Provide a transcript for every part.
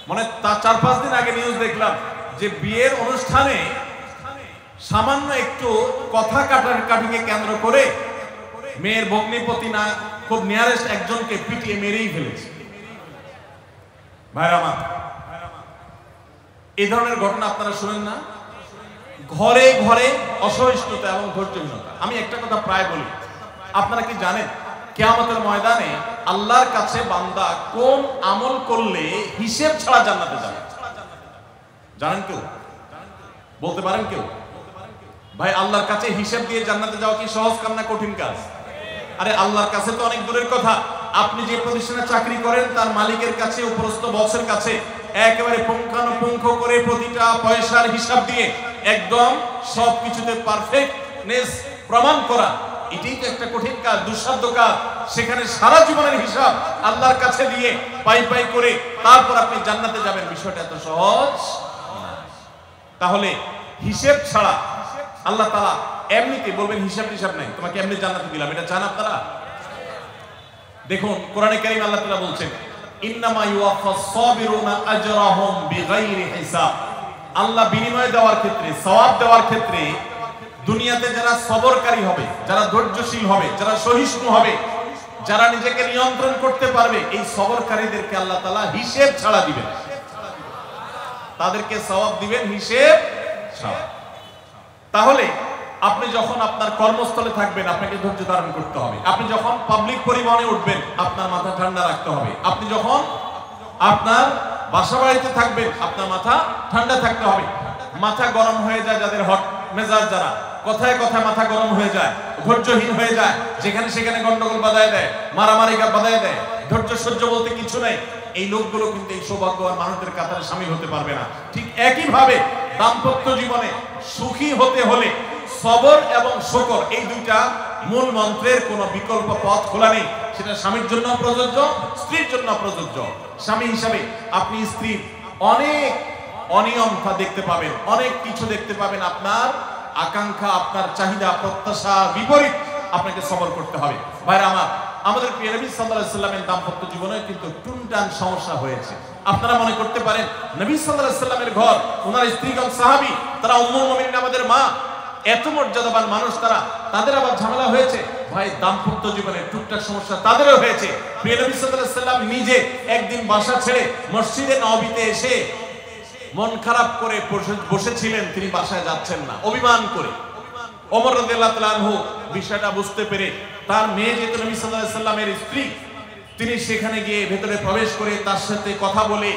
মানে তার 4-5 দিন আগে নিউজ দেখলাম যে বিয়ের অনুষ্ঠানে সামান্য একটু কথা কাটাকাটিকে কেন্দ্র করে মেয়ের ভগ্নিপতি না খুব নিয়ারেস্ট একজনকে পিটিয়ে মেরেই ফেলেছে। ভাইরা আমার, এই ধরনের ঘটনা আপনারা শুনেন না? ঘরে ঘরে অসহিষ্ণুতা এবং ধৈর্যহীনতা। আমি একটা কথা প্রায় বলি, আপনারা কি জানেন কিয়ামতের ময়দানে আল্লাহর কাছে বান্দা কোন আমল করলে হিসেব ছাড়া জান্নাতে যাবে? জানেন কেউ? বলতে পারেন কেউ? ভাই, আল্লাহর কাছে হিসেব দিয়ে জান্নাতে যাওয়া কি সহজ কাজ না কঠিন কাজ? আরে আল্লাহর কাছে তো অনেক দূরের কথা। আপনি যে প্রতিষ্ঠানে চাকরি করেন তার মালিকের কাছে, উপরস্থ বসের কাছে একেবারে পুঙ্খানুপুঙ্খ করে প্রতিটা পয়সার হিসাব দিয়ে একদম সবকিছুতে পারফেক্টনেস প্রমাণ করা, এটাই তো একটা কঠিন কাজ, দুঃসাধ্য কাজ। সেখানে সারা জীবনের হিসাব আল্লাহর কাছে দিয়ে পাই পাই করে তারপর আপনি জান্নাতে যাবেন, বিষয়টা এত সহজ না। তাহলে হিসেব ছাড়া আল্লাহ তাআলা এমনিতে বলবেন হিসাব নাই, তোমাকে এমনি জান্নাতে দিলাম, এটা চান আপনারা? দেখুন কোরআনে কারীম আল্লাহ তাআলা বলছেন ইন্নামা ইউওয়াফাস সাবিরুনা আজরাহুম বিগাইরি হিসাব। আল্লাহ বিনিময় দেওয়ার ক্ষেত্রে, সওয়াব দেওয়ার ক্ষেত্রে দুনিয়াতে যারা সবরকারী হবে, যারা ধৈর্যশীল হবে, যারা সহিষ্ণু হবে, যারা নিজেকে নিয়ন্ত্রণ করতে পারবে, এই সবরকারীদেরকে আল্লাহ তাআলা হিসেব ছাড়া দিবেন, তাদেরকে সওয়াব দিবেন হিসেব ছাড়া। তাহলে আপনি যখন আপনার কর্মস্থলে থাকবেন আপনাকে ধৈর্য ধারণ করতে হবে। আপনি যখন পাবলিক পরিবহনে উঠবেন আপনার মাথা ঠান্ডা রাখতে হবে। আপনি যখন আপনার বাসা বাড়িতে থাকবেন আপনার মাথা ঠান্ডা থাকতে হবে। মাথা গরম হয়ে যায় যাদের, হট মেজাজ যারা, কথায় কথায় মাথা গরম হয়ে যায়, ধৈর্যহীন হয়ে যায়, যেখানে সেখানে গন্ডগোল বাঁধায় দেয়, মারামারি বাঁধায় দেয়, ধৈর্য সহ্য বলতে কিছু নেই, এই লোকগুলো কিন্তু এই সৌভাগ্যবান মানুষদের কাতারে শামিল হতে পারবে না। ঠিক একইভাবে দাম্পত্য জীবনে সুখী হতে হলে সবর এবং শুকর, এই দুইটা মূল মন্ত্রের কোনো বিকল্প পথ খোলা নেই। সেটা স্বামীর জন্য প্রযোজ্য, স্ত্রীর জন্য প্রযোজ্য। স্বামী হিসাবে আপনি স্ত্রীর অনেক অনিয়মতা দেখতে পাবেন, অনেক কিছু দেখতে পাবেন, আপনার আকাঙ্ক্ষা, আপনার চাহিদা, প্রত্যাশা বিপরীত, আপনাকে সবর করতে হবে। ভাইরা আমার, আমাদের প্রিয় নবী সাল্লাল্লাহু আলাইহি সাল্লামের দাম্পত্য জীবনে কিন্তু টুনটান সমস্যা হয়েছে। আপনারা মনে করতে পারেন নবী সাল্লাল্লাহু আলাইহি সাল্লামের ঘর, ওনার স্ত্রীগণ সাহাবী, তারা উম্মুল মুমিনিন আমাদের মা, এত মর্যাদাবান মানুষ তারা, তাদের আবার ঝামেলা হয়েছে। ভাই, দাম্পত্য জীবনে টুকটাক সমস্যা তাদেরও হয়েছে। প্রিয় নবী সাল্লাল্লাহু আলাইহি সাল্লাম নিজে একদিন বাসা ছেড়ে মসজিদে নববীতে এসে মন খারাপ করে বসেছিলেন, তিনি বাসায় যাচ্ছেন না, অভিমান করে। ওমর রাদিয়াল্লাহু তাআলা আনহু বিষয়টা বুঝতে পেরে তার মেয়ে যেহেতু নবী সাল্লাল্লাহু আলাইহি সাল্লামের স্ত্রী, তিনি সেখানে গিয়ে ভেতরে প্রবেশ করে তার সাথে কথা বলে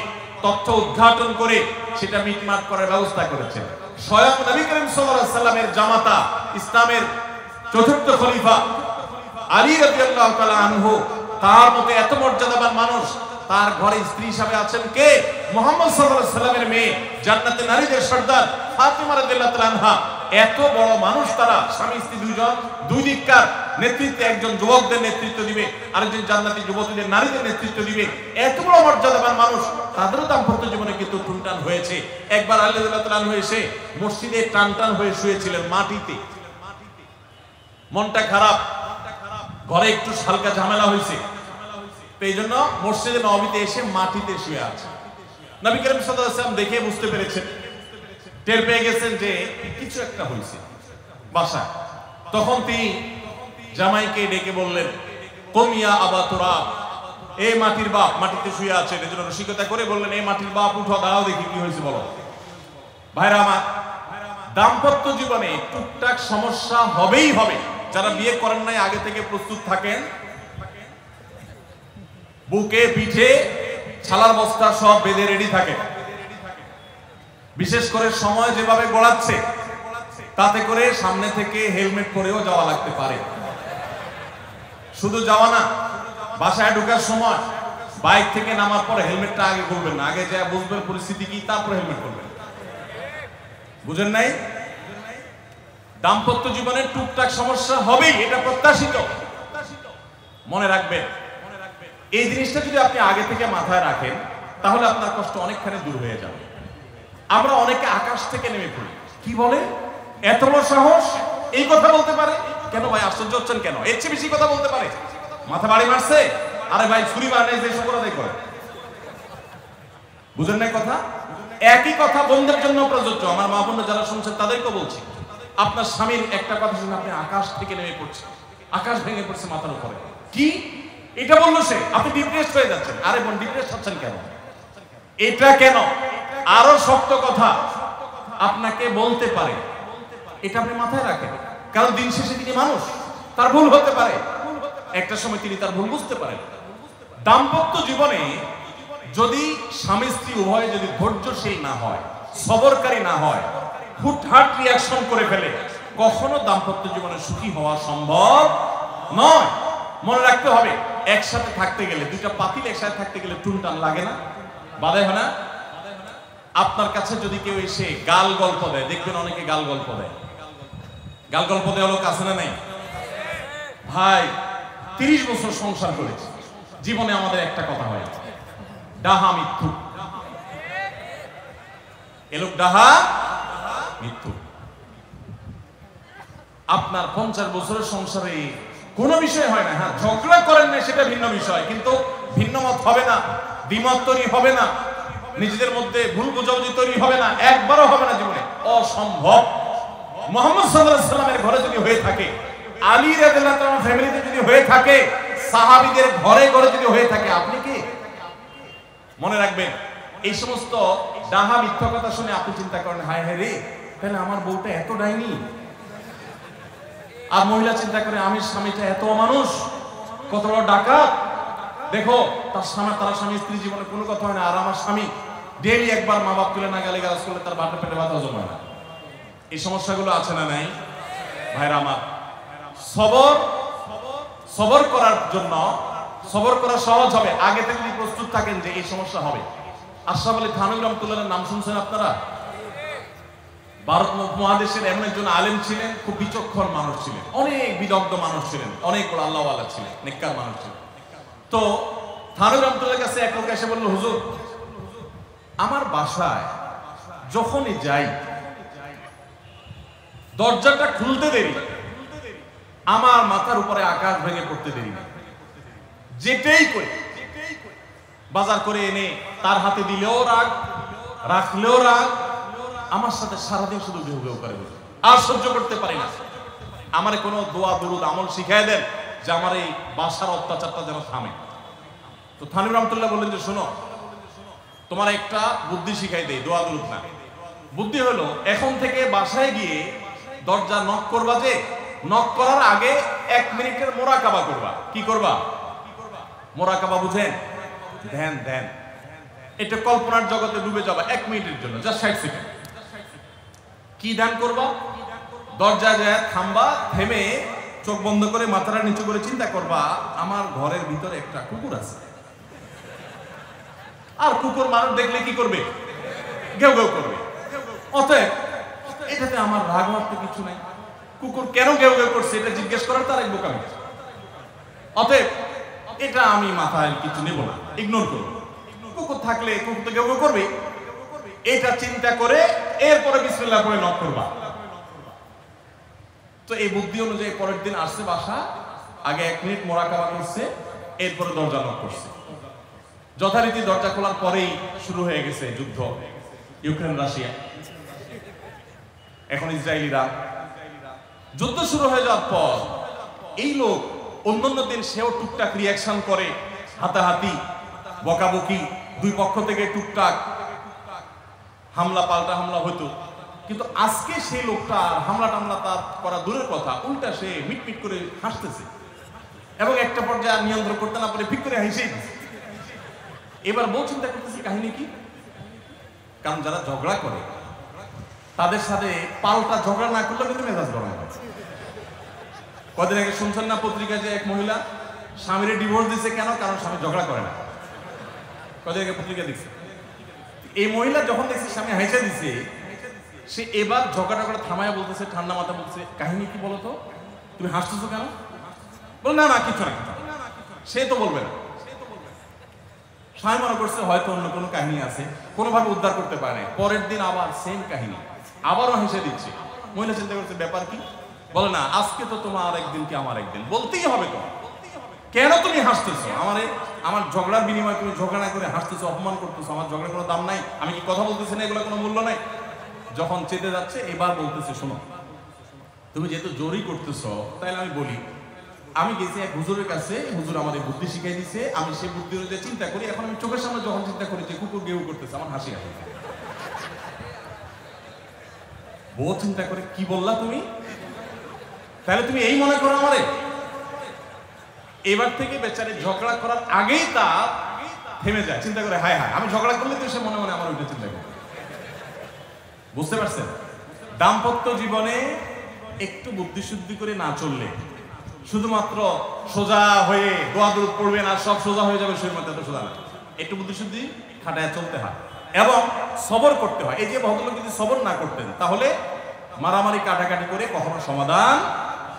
তথ্য উদ্ঘাটন করে সেটা মিটমাট করার ব্যবস্থা করেছেন। স্বয়ং নবী করিম সাল্লাল্লাহু আলাইহি সাল্লামের জামাতা, ইসলামের চতুর্থ খলিফা আলী রাদিয়াল্লাহু তাআলা আনহু, তার মতো এত মর্যাদাবান মানুষ, তার ঘরে স্ত্রী হিসাবে আছেন কে? মুহাম্মদ সাল্লাল্লাহু আলাইহি সাল্লামের মেয়ে, জান্নাতের নারীদের সর্দার ফাতিমা রাদিয়াল্লাহু তাআলা আনহা। এত বড় মানুষ তারা, স্বামী স্ত্রী দুইজন, দুই দিককার নেতৃত্বে, একজন যুবকদের নেতৃত্ব দিবে, আরেকজন জান্নাতি যুবতীদের, নারীদের নেতৃত্ব দিবে। এত বড় মর্যাদাবান মানুষ, তাদেরও দাম্পত্য জীবনে কিন্তু টুনটান হয়েছে। একবার আলী রাদিয়াল্লাহু তাআলা আনহু এসে মসজিদে টানটান হয়ে শুয়েছিলেন মাটিতে, মনটা খারাপ, ঘরে একটু হালকা ঝামেলা হয়েছে, এই জন্য মসজিদে নববীতে এসে মাটিতে শুয়ে আছে। নবী করিম সাল্লাল্লাহু আলাইহি ওয়াসাল্লাম দেখে বুঝতে পেরেছেন, টের পেয়ে গেছেন যে কিছু একটা হয়েছে বাসায়। তখন তিনি জামাইকে ডেকে বললেন, কুম ইয়া আবা তুরাব, এই মাটির বাপ, মাটিতে শুয়ে আছে, এর জন্য রসিকতা করে বললেন, এই মাটির বাপ উঠো, দাঁড়াও দেখি কি হয়েছে বলো। ভাইরা আমার, দাম্পত্য জীবনে টুকটাক সমস্যা হবেই হবে। যারা বিয়ে করেন নাই আগে থেকে প্রস্তুত থাকেন, বুকে পিঠে ছালার বস্তা সব বেঁধে রেডি থাকে। বিশেষ করে সময় যেভাবে গড়াচ্ছে তাতে করে সামনে থেকে হেলমেট পরেও যাওয়া লাগতে পারে। শুধু যাওয়া না, বাসায় ঢোকার সময় বাইক থেকে নামার পরে হেলমেটটা আগে খুলবেন না, আগে যা বুঝবেন পরিস্থিতি কি, তারপর হেলমেট খুলবেন। বুঝেন নাই? দাম্পত্য জীবনে টুকটাক সমস্যা হবেই, এটা প্রত্যাশিত। মনে রাখবেন, এই জিনিসটা যদি আপনি আগে থেকে মাথায় রাখেন তাহলে আপনার কষ্ট অনেকখানি দূর হয়ে যাবে। আমরা অনেকে আকাশ থেকে নেমে পড়ি, কি বলে এত বড় সাহস, এই কথা বলতে পারে কেন? ভাই আশ্চর্য হচ্ছেন কেন? এর চেয়ে বেশি কথা বলতে পারে, মাথা বাড়ি মারছে, আরে ভাই ছুরি মারলে যে শুকর আদায় করে। বুঝেন না কথা? একই কথা বোনদের জন্য প্রযোজ্য। আমার মা বোনরা যারা শুনছেন তাদেরকে বলছি, আপনার স্বামীর একটা কথা শুনে আপনি আকাশ থেকে নেমে পড়ছেন, আকাশ ভেঙে পড়ছে মাথার উপরে, কি এটা বললো সে, আপনি ডিপ্রেসড হয়ে যাচ্ছেন। আরে বোন, ডিপ্রেসড হচ্ছেন কেন? এটা কেন? আরো শক্ত কথা আপনাকে বলতে পারে, এটা আপনি মাথায় রাখেন। কারণ দিন শেষে তিনি মানুষ, তার ভুল হতে পারে, একটা সময় তিনি তার ভুল বুঝতে পারেন। দাম্পত্য জীবনে যদি স্বামী স্ত্রী উভয়ে যদি ধৈর্যশীল না হয়, সবরকারী না হয়, হুটহাট রিয়াকশন করে ফেলে, কখনো দাম্পত্য জীবনে সুখী হওয়া সম্ভব নয়। মনে রাখতে হবে, একসাথে থাকতে গেলে, দুইটা পাতিল একসাথে থাকতে গেলে টুনটান লাগে না, বাধা হয় না? আপনার কাছে যদি কেউ এসে গাল গল্প দেয়, দেখবেন অনেকে গাল গল্প দেয়। গাল গল্প দেওয়া লোক আছে না নাই? ভাই 30 বছর সংসার করেছি, জীবনে আমাদের একটা কথা হয়, ডাহা মিথ্যু। এ লোক ডাহা মিথ্যু। আপনার 50 বছরের সংসারে কোনো বিষয় হয় না, হ্যাঁ ঝগড়া করেন না সেটা ভিন্ন বিষয়, কিন্তু ভিন্ন মত হবে না, দ্বিমত তৈরি হবে না, নিজেদের মধ্যে ভুল বোঝাবুঝি তৈরি হবে না, একবারও হবে না জীবনে, অসম্ভব। মুহাম্মদ সাল্লাল্লাহু আলাইহি ওয়াসাল্লামের ঘরে যদি হয়ে থাকে, আলী রাদিয়াল্লাহু তাআলা ফ্যামিলিতে যদি হয়ে থাকে, সাহাবীদের ঘরে ঘরে যদি হয়ে থাকে, আপনি কি? মনে রাখবেন, এই সমস্ত ডাহা মিথ্যা কথা শুনে আপনি চিন্তা করেন, হায় হায় রে, তাহলে আমার বউটা এত ডাইনি। আর মহিলা চিন্তা করে, আমি স্বামীটা এত মানুষ, কত বড় ডাকাত। দেখো তার স্বামী স্ত্রী জীবনে কোনো কথা হয় না, আর আমার স্বামী ডেইলি একবার মা বাপ তুলে না গালি গালাজ করলে তার বাটা পেটে ব্যথা হজম হয় না। এই সমস্যাগুলো আছে না নাই? ভাইরা আমার, সবর করার জন্য, সবর করা সহজ হবে আগে থেকে যদি প্রস্তুত থাকেন যে এই সমস্যা হবে। আশরাফ আলী থানভী রাহমাতুল্লাহর নাম শুনছেন আপনারা? ভারত উপমহাদেশের এমন একজন আলেম ছিলেন, খুব বিচক্ষণ মানুষ ছিলেন, অনেক বিদগ্ধ মানুষ ছিলেন, অনেক বড় আল্লাহওয়ালা ছিলেন, নেককার মানুষ ছিলেন। তো থানভী রাহমাতুল্লাহর কাছে এক লোক এসে বলল, হুজুর, আমার বাসায় যখনই যাই দরজাটা খুলতে দেরি, আমার মাথার উপরে আকাশ ভেঙে পড়তে দেরি না, যেটাই করি, বাজার করে এনে তার হাতে দিলেও রাগ, রাখলেও রাগ, আমার সাথে সারাদিন শুধু ঘেউ ঘেউ করে, আর সহ্য করতে পারি না। আমার কোনো দোয়া দুরুদ আমল শিখাই দেন যে আমার এই বাসার অত্যাচারটা যেন থামে। তো থানভী রাহমাতুল্লাহ বললেন যে, শোনো, তোমার একটা বুদ্ধি শিখাই দেই, দোয়া দুরুদ না। বুদ্ধি হলো, এখন থেকে বাসায় গিয়ে দরজা নক করবা, যে নক করার আগে 1 মিনিটের মোরাকাবা করবা। কি করবা? মোরাকাবা বুঝেন? ধ্যান। ধ্যান এটা কল্পনার জগতে ডুবে যাবা 1 মিনিটের জন্য, জাস্ট 60 সেকেন্ড। কি ধ্যান করবা? দরজায় যায় থামবা, থেমে চোখ বন্ধ করে মাথাটা নিচু করে চিন্তা করবা, আমার ঘরের ভিতরে একটা কুকুর আছে, আর কুকুর মানুষ দেখলে কি করবে? ঘেউ ঘেউ করবে। অতএব এটাতে আমার রাগ মাত্র কিছু নাই, কুকুর কেন ঘেউ ঘেউ করছে এটা জিজ্ঞেস করার তার এক বোকামি। অতএব এটা আমি মাথায় কিছু নেব না, ইগনোর করব। কুকুর থাকলে কুকুর তো ঘেউ ঘেউ করবে, এটা চিন্তা করে এরপরে বিসমিল্লাহ পড়ে নক করবা। তো এই বুদ্ধি অনুযায়ী পরের দিন আসছে বাসা, আগে 1 মিনিট মোরাকাবা করছে, এরপরে দরজা নক করছে। যথারীতি দরজা খোলার পরেই শুরু হয়ে গেছে যুদ্ধ, ইউক্রেন রাশিয়া, এখন ইসরায়েলিরা। যুদ্ধ শুরু হয়ে যাওয়ার পর এই লোক অন্যান্য দিন সেও টুকটাক রিয়াকশন করে, হাতাহাতি, বকাবকি, দুই পক্ষ থেকে টুকটাক হামলা পাল্টা হামলা হতো। কিন্তু আজকে সেই লোকটা হামলা টামলা তার করা দূরের কথা, উল্টা সে মিটমিট করে হাসতেছে, এবং একটা পর্যায়ে আর নিয়ন্ত্রণ করতে না পারে ঠিক করে হেসেই দিচ্ছে। এবার বউ চিন্তা করতেছে কাহিনী কি? কারণ যারা ঝগড়া করে তাদের সাথে পাল্টা ঝগড়া না করলে কিন্তু মেজাজ গরম হয়। কদিন আগে শুনছেন না পত্রিকায় যে এক মহিলা স্বামীর ডিভোর্স দিচ্ছে, কেন? কারণ স্বামী ঝগড়া করে না। কদিন আগে পত্রিকা দিচ্ছে। এই মহিলা যখন দেখছে স্বামী হাইসা দিচ্ছে, সে এবার ঝগড়া করে থামায়া বলতেছে, ঠান্ডা মাথা বলছে, কাহিনী কি বলতো, তুমি হাসতেছো কেন? বল না না কিছু না। সে তো বলবে না। স্বামী মনে করছে হয়তো অন্য কোনো কাহিনী আছে, কোনোভাবে উদ্ধার করতে পারে না। পরের দিন আবার সেম কাহিনী, আবারও হেসে দিচ্ছে। মহিলা চিন্তা করছে ব্যাপার কি? বলে না, আজকে তো তোমার একদিন কি আমার একদিন, বলতেই হবে তো, কেন তুমি হাসতেছো? আমার আমার ঝগড়ার বিনিময়ে তুমি ঝগড়া না করে হাসতেছো, অপমান করতেছো, আমার ঝগড়ার কোনো দাম নাই, আমি কি কথা বলতেছি না, এগুলো কোনো মূল্য নাই। যখন চেতে যাচ্ছে এবার বলতেছে, শোনো তুমি যেহেতু জোরই করতেছো, তাইলে আমি বলি, আমি গেছি এক হুজুরের কাছে, হুজুর আমাদের বুদ্ধি শিখাই দিছে, আমি সেই বুদ্ধি অনুযায়ী চিন্তা করি, এখন আমি চোখের সামনে যখন চিন্তা করি যে কুকুর গেউ করতেছে, আমার হাসি আসে। বউ চিন্তা করে, কি বললা তুমি, তাহলে তুমি এই মনে করো আমারে। এবার থেকে বেচারে ঝগড়া করার আগেই তা থেমে যায়, চিন্তা করে হায় হায় আমি ঝগড়া করলে তো সে মনে মনে আমার ওইটা চিন্তা করে। বুঝতে পারছেন? দাম্পত্য জীবনে একটু বুদ্ধিশুদ্ধি করে না চললে, শুধুমাত্র সোজা হয়ে দোয়া দরুদ পড়বে না, সব সোজা হয়ে যাবে, শরীর মধ্যে সোজা না, একটু বুদ্ধিশুদ্ধি খাটায় চলতে হয় এবং সবর করতে হয়। এই যে ভদ্রলোক যদি সবর না করতেন, তাহলে মারামারি কাটাকাটি করে কখনো সমাধান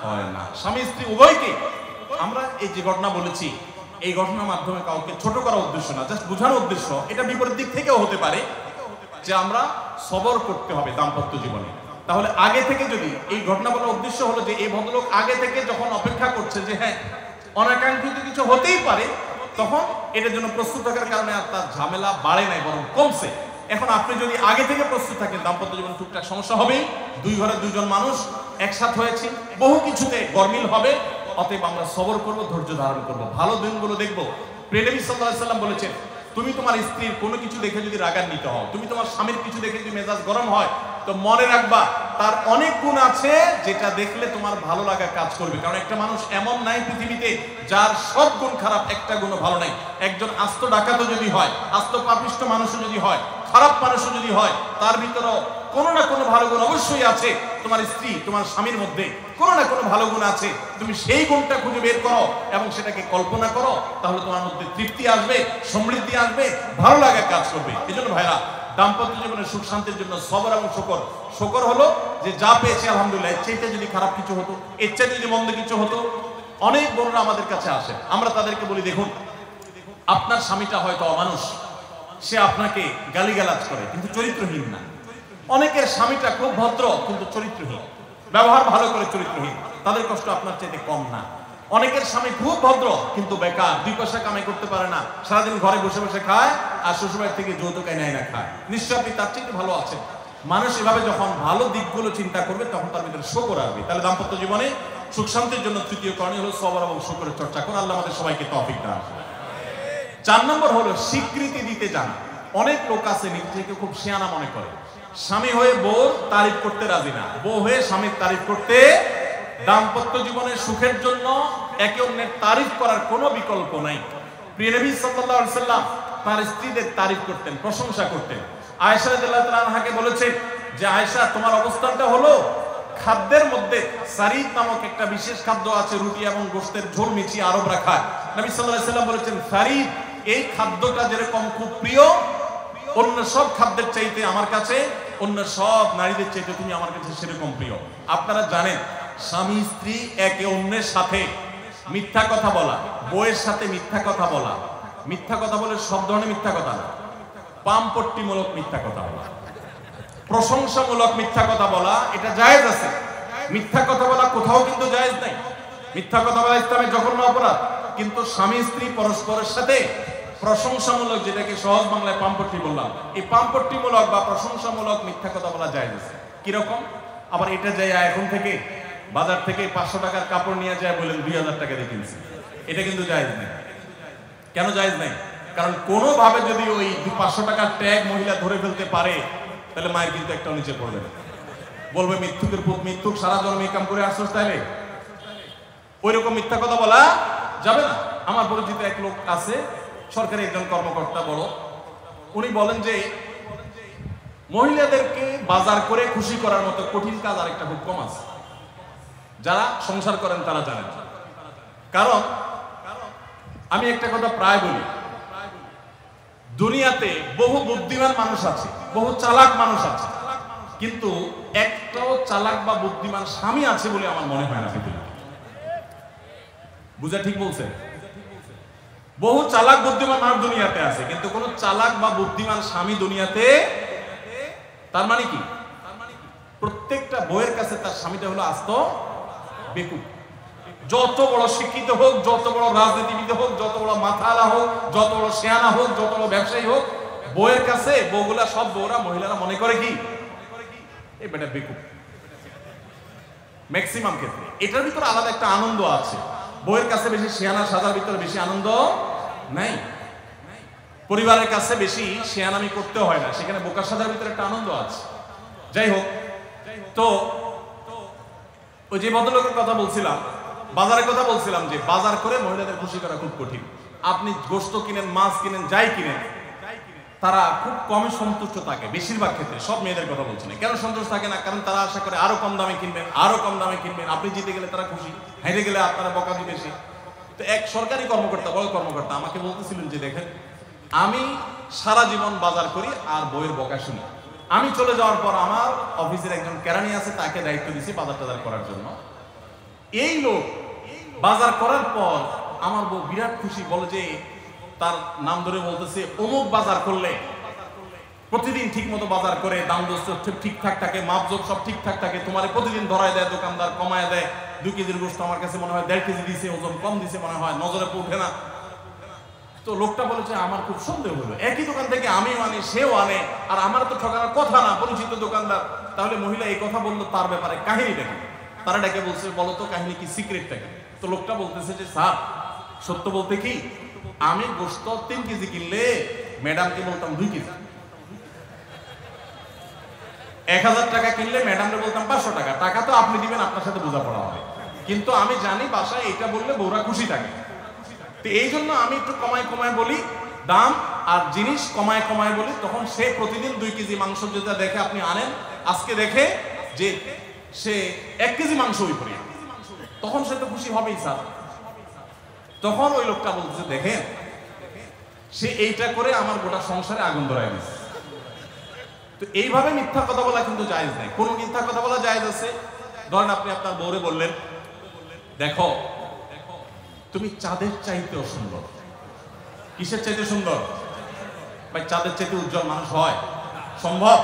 হয় না। স্বামী স্ত্রী উভয়কে আমরা এই যে ঘটনা বলেছি, এই ঘটনার মাধ্যমে কাউকে ছোট করার উদ্দেশ্য না, জাস্ট বোঝানোর উদ্দেশ্য। এটা বিপরীত দিক থেকেও হতে পারে যে আমরা সবর করতে হবে দাম্পত্য জীবনে। তাহলে আগে থেকে যদি এই ঘটনা বলার উদ্দেশ্য হলো যে এই ভদ্রলোক আগে থেকে যখন অপেক্ষা করছে যে হ্যাঁ অনাকাঙ্ক্ষিত কিছু হতেই পারে, তখন এটার জন্য প্রস্তুত থাকার কারণে আর তার ঝামেলা বাড়ে নাই, বরং কমছে। এখন আপনি যদি আগে থেকে প্রস্তুত থাকেন, দাম্পত্য জীবনে টুকটাক সমস্যা হবেই, দুই ঘরে দুইজন মানুষ একসাথে হয়েছে, বহু কিছুতে গরমিল হবে। অতএব আমরা সবর করব, ধৈর্য ধারণ করব, ভালো দিনগুলো দেখব। প্রিয় নবী সাল্লাল্লাহু আলাইহি সাল্লাম বলেছেন, তুমি তোমার স্ত্রীর কোনো কিছু দেখে যদি রাগান্বিত হও, তুমি তোমার স্বামীর কিছু দেখে যদি মেজাজ গরম হয়, তো মনে রাখবা তার অনেক গুণ আছে যেটা দেখলে তোমার ভালো লাগা কাজ করবে। কারণ একটা মানুষ এমন নাই পৃথিবীতে যার সব গুণ খারাপ, একটা গুণও ভালো নাই। একজন আস্ত ডাকাতও যদি হয়, আস্ত পাপিষ্ট মানুষও যদি হয়, খারাপ মানুষও যদি হয়, তার ভিতরেও কোনো না কোনো ভালো গুণ অবশ্যই আছে। তোমার স্ত্রী, তোমার স্বামীর মধ্যে কোনো না কোনো ভালো গুণ আছে, তুমি সেই গুণটা খুঁজে বের করো এবং সেটাকে কল্পনা করো, তাহলে তোমার মধ্যে তৃপ্তি আসবে, সমৃদ্ধি আসবে, ভালো লাগা কাজ করবে। এই জন্য ভাইরা, দাম্পত্য জীবনের সুখ শান্তির জন্য সবর এবং শকর। শকর হলো যে যা পেয়েছি আলহামদুলিল্লাহ, এর চাইতে যদি খারাপ কিছু হতো, এর চাইতে যদি মন্দ কিছু হতো। অনেক বোনরা আমাদের কাছে আসে, আমরা তাদেরকে বলি, দেখুন আপনার স্বামীটা হয়তো অমানুষ, সে আপনাকে গালিগালাজ করে কিন্তু চরিত্রহীন না। অনেকের স্বামীটা খুব ভদ্র কিন্তু চরিত্রহীন, ব্যবহার ভালো করে চরিত্রহীন, তাদের কষ্ট আপনার চাইতে কম না। অনেকের স্বামী খুব ভদ্র কিন্তু বেকার, দুই পয়সা কামাই করতে পারে না, সারাদিন ঘরে বসে বসে খায় আর শ্বশুরবাড়ি থেকে যৌতুক নেয় না খায়, নিশ্চয় আপনি তার চাইতে ভালো আছেন। মানুষ এভাবে যখন ভালো দিকগুলো চিন্তা করবে, তখন তার ভিতরে শকর আসবে। তাহলে দাম্পত্য জীবনে সুখ শান্তির জন্য তৃতীয় করণীয় হলো সবর এবং শকরের চর্চা করা। আল্লাহ আমাদের সবাইকে তৌফিক দান। 4 নম্বর হলো স্বীকৃতি দিতে জানা। অনেক লোক আছে নিজেকে খুব শিয়ানা মনে করে, স্বামী হয়ে বউর তারিফ করতে রাজি না, বউ হয়ে স্বামীর তারিফ করতে। দাম্পত্য জীবনের সুখের জন্য একে অন্যের তারিফ করার কোনো বিকল্প নাই। প্রিয় নবী সাল্লাল্লাহু আলাইহি সাল্লাম তার স্ত্রীদের তারিফ করতেন, প্রশংসা করতেন। আয়েশা রাদিয়াল্লাহু তাআলা আনহাকে বলেছেন যে আয়েশা, তোমার অবস্থানটা হলো খাদ্যের মধ্যে সারিদ নামক একটা বিশেষ খাদ্য আছে, রুটি এবং গোশতের ঝোল মিশিয়ে আরবরা খায়। নবী সাল্লাল্লাহু আলাইহি সাল্লাম বলেছেন, সারিদ এই খাদ্যটা যেরকম খুব প্রিয় অন্য সব খাদ্যের চাইতে আমার কাছে, অন্য সব নারীদের চাইতে তুমি আমার কাছে সেরকম প্রিয়। আপনারা জানেন স্বামী স্ত্রী একে অন্যের সাথে মিথ্যা কথা বলা, বউয়ের সাথে মিথ্যা কথা বলা, মিথ্যা কথা বলে সব ধরনের মিথ্যা কথা না, পামপট্টিমূলক মিথ্যা কথা বলা, প্রশংসামূলক মিথ্যা কথা বলা, এটা জায়েজ আছে। মিথ্যা কথা বলা কোথাও কিন্তু জায়েজ নাই। মিথ্যা কথা বলা ইসলামে জঘন্য অপরাধ। কিন্তু স্বামী স্ত্রী পরস্পরের সাথে প্রশংসামূলক, যেটাকে সহজ বাংলায় পামপট্টি বললাম, এই পামপট্টিমূলক বা প্রশংসামূলক মিথ্যা কথা বলা জায়েজ আছে। কিরকম? আবার এটা যায় এখন থেকে বাজার থেকে 500 টাকার কাপড় নিয়ে যায় বলেন 2000 টাকা দিয়ে কিনছি, এটা কিন্তু জায়েজ নেই। কেন জায়েজ নাই? কারণ কোনোভাবে যদি ওই 500 টাকার ট্যাগ মহিলা ধরে ফেলতে পারে, তাহলে মায়ের কিন্তু একটা নিচে পড়বে না, বলবে মৃত্যুকের পুত মৃত্যুক, সারা জন্ম কাম করে আসছিস, তাইলে ওই রকম মিথ্যা কথা বলা যাবে না। আমার পরিচিত এক লোক আছে, সরকারি একজন কর্মকর্তা বড়, উনি বলেন যে মহিলাদেরকে বাজার করে খুশি করার মতো কঠিন কাজ আরেকটা খুব কম আছে। যারা সংসার করেন তারা জানেন। কারণ আমি একটা কথা প্রায় বলি, দুনিয়াতে বহু বুদ্ধিমান মানুষ আছে, বহু চালাক মানুষ আছে, কিন্তু একটাও চালাক বা বুদ্ধিমান স্বামী আছে বলে আমার মনে হয় না পৃথিবীতে। বুঝা ঠিক বলছে? বহু চালাক বুদ্ধিমান মানুষ দুনিয়াতে আছে, কিন্তু কোন চালাক বা বুদ্ধিমান স্বামী দুনিয়াতে। তার মানে কি? প্রত্যেকটা বউয়ের কাছে তার স্বামীটা হলো আস্ত বেকুব। যত বড় শিক্ষিত হোক, যত বড় রাজনীতিবিদ হোক, যত বড় মাথালা হোক, যত বড় শেয়ানা হোক, যত বড় ব্যবসায়ী হোক, বউয়ের কাছে বউগুলা সব বউরা মহিলারা মনে করে কি এই বেটা বেকুব। ম্যাক্সিমাম ক্ষেত্রে এটার ভিতরে আলাদা একটা আনন্দ আছে। বউয়ের কাছে বেশি শেয়ানা সাজার ভিতরে বেশি আনন্দ নাই। পরিবারের কাছে বেশি শেয়ানামি করতে হয় না, সেখানে বোকা সাজার ভিতরে একটা আনন্দ আছে। যাই হোক, তো ওই যে ভদ্রলোকের কথা বলছিলাম, বাজারের কথা বলছিলাম, যে বাজার করে মহিলাদের খুশি করা খুব কঠিন। আপনি গোশত কিনেন, মাছ কিনেন, যাই কিনেন, তারা খুব কমই সন্তুষ্ট থাকে বেশিরভাগ ক্ষেত্রে। সব মেয়েদের কথা বলছি না। কেন সন্তুষ্ট থাকে না? কারণ তারা আশা করে আরো কম দামে কিনবেন, আরো কম দামে কিনবেন। আপনি জিতে গেলে তারা খুশি, হেরে গেলে আপনারা বকাদি বেশি। তো এক সরকারি কর্মকর্তা, বড় কর্মকর্তা আমাকে বলতেছিলেন যে দেখেন, আমি সারা জীবন বাজার করি আর বইয়ের বকা শুনি। আমি চলে যাওয়ার পর আমার অফিসের একজন কেরানি আছে, তাকে দায়িত্ব দিয়েছি বাজার টাজার করার জন্য। এই লোক বাজার করার পর আমার বউ বিরাট খুশি, বলে যে তার নাম ধরে বলতেছে, অমুক বাজার করলে প্রতিদিন ঠিক মতো বাজার করে, দাম দোস্ত ঠিকঠাক থাকে, মাপজোক সব ঠিকঠাক থাকে, তোমার প্রতিদিন ধরায় দেয়, দোকানদার কমায় দেয়। 2 কেজির গোস্ত আমার কাছে মনে হয় 1.5 কেজি দিছে, ওজন কম দিছে মনে হয়, নজরে পড়ে না। তো লোকটা বলেছে আমার খুব সন্দেহ হলো, একই দোকান থেকে আমিও আনি, সেও আনে, আর আমার তো ঠকানোর কথা না, পরিচিত দোকানদার। তাহলে মহিলা এই কথা বললো, তার ব্যাপারে কাহিনীটা কি? তারা ডেকে বলছে, বলো তো কাহিনী কি, সিক্রেটটা কি? তো লোকটা বলতেছে যে স্যার, সত্য বলতে কি, আমি গোস্ত 3 কেজি কিনলে ম্যাডামকে বলতাম 2 কেজি, 1000 টাকা কিনলে ম্যাডামকে বলতাম 500 টাকা। টাকা তো আপনি দিবেন, আপনার সাথে বোঝাপড়া হবে, কিন্তু আমি জানি বাসায় এটা বললে বউরা খুশি থাকে। তো এই জন্য আমি একটু কমায় কমায় বলি দাম, আর জিনিস কমায় কমায় বলি। তখন সে প্রতিদিন 2 কেজি মাংস যেটা দেখে আপনি আনেন, আজকে দেখে যে সে 1 কেজি মাংস ওই পড়ে, তখন সে তো খুশি হবেই স্যার। তখন ওই লোকটা বলতেছে, দেখেন সে এইটা করে আমার গোটা সংসারে আগুন ধরায় দিচ্ছে। তো এইভাবে মিথ্যা কথা বলা কিন্তু জায়েজ নাই। কোন মিথ্যা কথা বলা জায়েজ আছে? ধরেন আপনি আপনার বউরে বললেন, দেখো তুমি চাঁদের চাইতেও সুন্দর। কিসের চাইতে সুন্দর? ভাই চাঁদের চাইতে উজ্জ্বল মানুষ হয় সম্ভব?